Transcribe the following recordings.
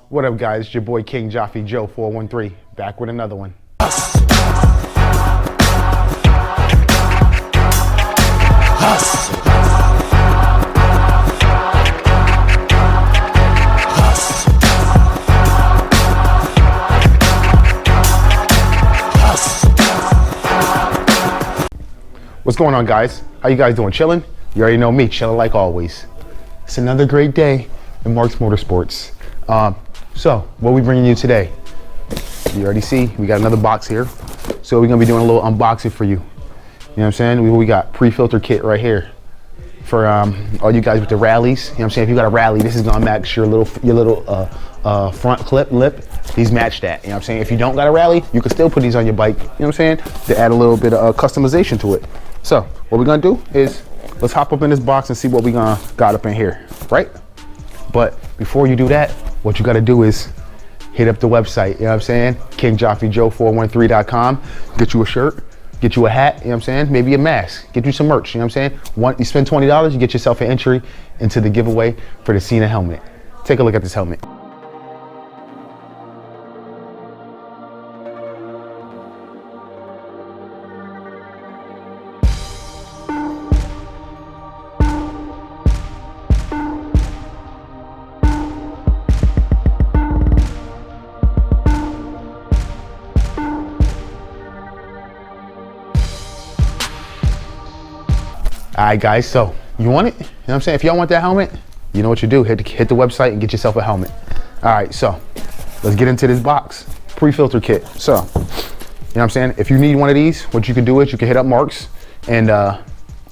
What up, guys? It's your boy King Jaffe Joe 413 back with another one. What's going on, guys? How you guys doing? Chilling? You already know me, chilling like always. It's another great day in Mark's Motorsports. So, what are we bringing you today? You already see, we got another box here. So we're gonna be doing a little unboxing for you. You know what I'm saying? We got pre-filter kit right here for all you guys with the rallies. You know what I'm saying? If you got a rally, this is gonna match your little front lip. These match that. You know what I'm saying? If you don't got a rally, you can still put these on your bike. You know what I'm saying? To add a little bit of customization to it. So what we're gonna do is let's hop up in this box and see what we got up in here, right? But before you do that, what you gotta do is hit up the website, you know what I'm saying? KingJaffeJoe413.com. Get you a shirt, get you a hat, you know what I'm saying? Maybe a mask, get you some merch, you know what I'm saying? You spend $20, you get yourself an entry into the giveaway for the Cena helmet. Take a look at this helmet. All right, guys, so you want it? You know what I'm saying? If y'all want that helmet, you know what you do. Hit the website and get yourself a helmet. All right, so let's get into this box. Pre-filter kit. So, you know what I'm saying? If you need one of these, what you can do is you can hit up Mark's, and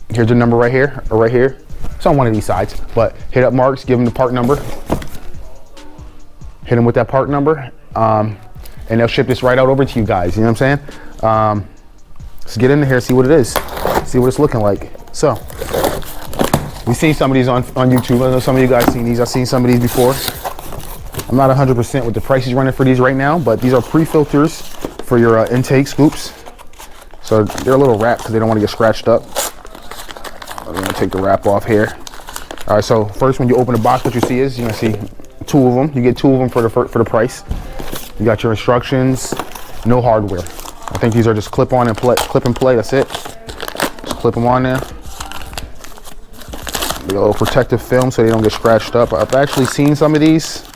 here's the number right here, or right here. It's on one of these sides, but hit up Mark's, give them the part number. Hit them with that part number, and they'll ship this right out over to you guys, you know what I'm saying? Let's get into here, see what it is. See what it's looking like. So, we've seen some of these on YouTube. I know some of you guys seen these. I've seen some of these before. I'm not 100% with the prices running for these right now, but these are pre-filters for your intake scoops. So they're a little wrapped because they don't want to get scratched up. I'm gonna take the wrap off here. All right, so first when you open the box, what you see is you're gonna see two of them. You get two of them for the price. You got your instructions, no hardware. I think these are just clip and play, that's it. Just clip them on there. A little protective film so they don't get scratched up. I've actually seen some of these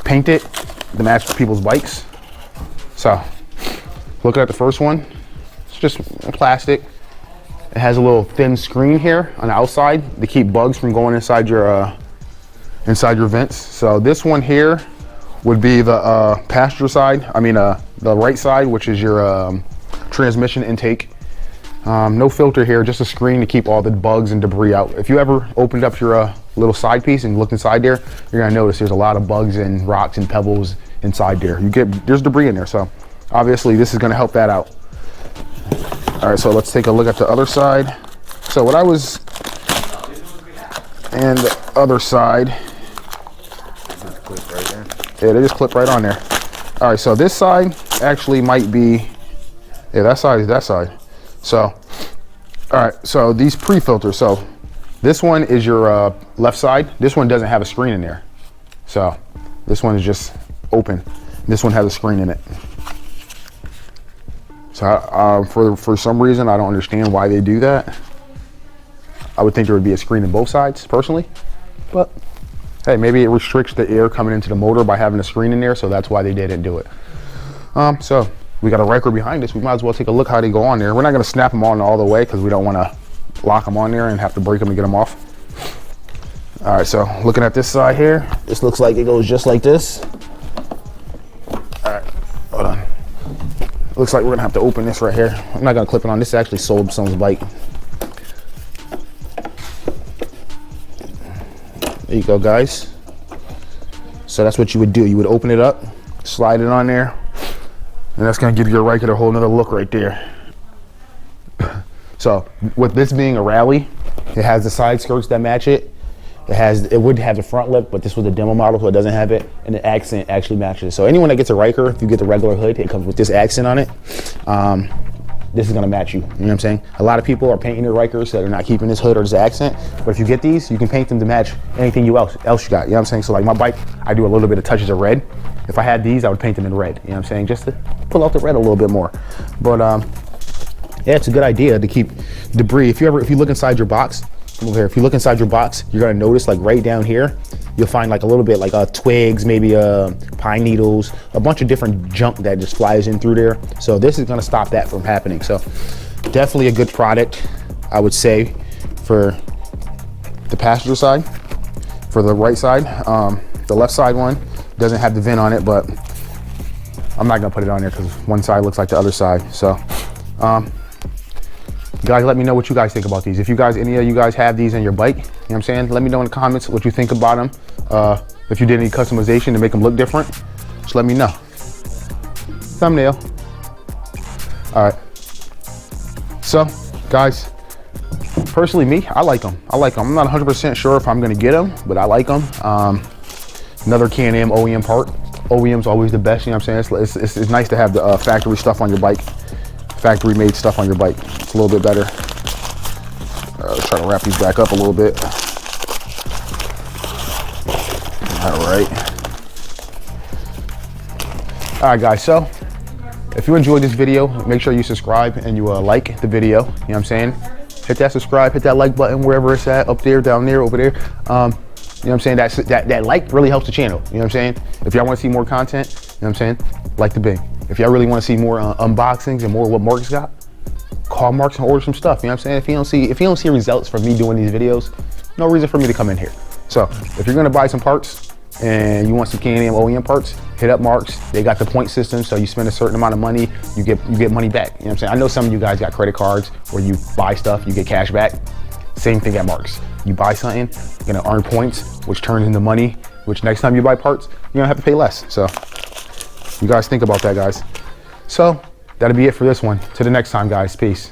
painted to match people's bikes. So, looking at the first one, it's just plastic. It has a little thin screen here on the outside to keep bugs from going inside your vents. So this one here would be the passenger side. I mean the right side, which is your transmission intake. No filter here, just a screen to keep all the bugs and debris out. If you ever opened up your little side piece and looked inside there, you're gonna notice there's a lot of bugs and rocks and pebbles inside there. There's debris in there, so obviously this is gonna help that out. All right, so let's take a look at the other side. So what I was, and the other side, yeah, they just clip right on there. All right, so this side actually might be, yeah, that side is that side. So, all right, so these pre-filters, so this one is your left side. This one doesn't have a screen in there. So this one is just open. This one has a screen in it. So for some reason, I don't understand why they do that. I would think there would be a screen in both sides, personally. But hey, maybe it restricts the air coming into the motor by having a screen in there, so that's why they didn't do it. So we got a Ryker behind us. We might as well take a look how they go on there. We're not gonna snap them on all the way because we don't wanna lock them on there and have to break them and get them off. All right, so looking at this side here, this looks like it goes just like this. All right, hold on. Looks like we're gonna have to open this right here. I'm not gonna clip it on. This actually sold someone's bike. There you go, guys. So that's what you would do. You would open it up, slide it on there, and that's gonna give your Ryker a whole nother look right there. So with this being a rally, it has the side skirts that match it. It would have the front lip, but this was a demo model, so it doesn't have it, and the accent actually matches. So anyone that gets a Ryker, if you get the regular hood, it comes with this accent on it. this is gonna match you. You know what I'm saying? A lot of people are painting their Rykers that are not keeping this hood or this accent, but if you get these, you can paint them to match anything else you got. You know what I'm saying? So like my bike, I do a little bit of touches of red. If I had these, I would paint them in red. You know what I'm saying? Just to pull out the red a little bit more. But yeah, it's a good idea to keep debris. If you look inside your box, come over here. If you look inside your box, you're gonna notice like right down here, you'll find like a little bit like twigs, maybe pine needles, a bunch of different junk that just flies in through there. So this is gonna stop that from happening. So definitely a good product, I would say, for the passenger side. For the right side, the left side one doesn't have the vent on it, but I'm not gonna put it on there because one side looks like the other side. So guys, let me know what you guys think about these. If any of you guys have these in your bike, you know what I'm saying? Let me know in the comments what you think about them. If you did any customization to make them look different, just let me know. Thumbnail. All right. So, guys, personally, me, I like them. I'm not 100% sure if I'm gonna get them, but I like them. Another Can Am OEM part. OEM's always the best, you know what I'm saying? It's nice to have the factory stuff on your bike. Factory made stuff on your bike. It's a little bit better. Let's try to wrap these back up a little bit. All right, guys, so if you enjoyed this video, make sure you subscribe and you like the video. You know what I'm saying? Hit that subscribe, hit that like button wherever it's at, up there, down there, over there. You know what I'm saying? That like really helps the channel. You know what I'm saying? If y'all want to see more content, you know what I'm saying? Like the bing. If y'all really want to see more unboxings and more what Mark's got, call Mark's and order some stuff. You know what I'm saying? If you don't see results from me doing these videos, no reason for me to come in here. So if you're gonna buy some parts and you want some Can Am OEM parts, hit up Mark's. They got the point system, so you spend a certain amount of money, you get money back. You know what I'm saying? I know some of you guys got credit cards where you buy stuff, you get cash back. Same thing at Mark's. You buy something, you're gonna earn points, which turns into money, which next time you buy parts, you're gonna have to pay less. So you guys think about that, guys. So that'll be it for this one. Till the next time, guys. Peace.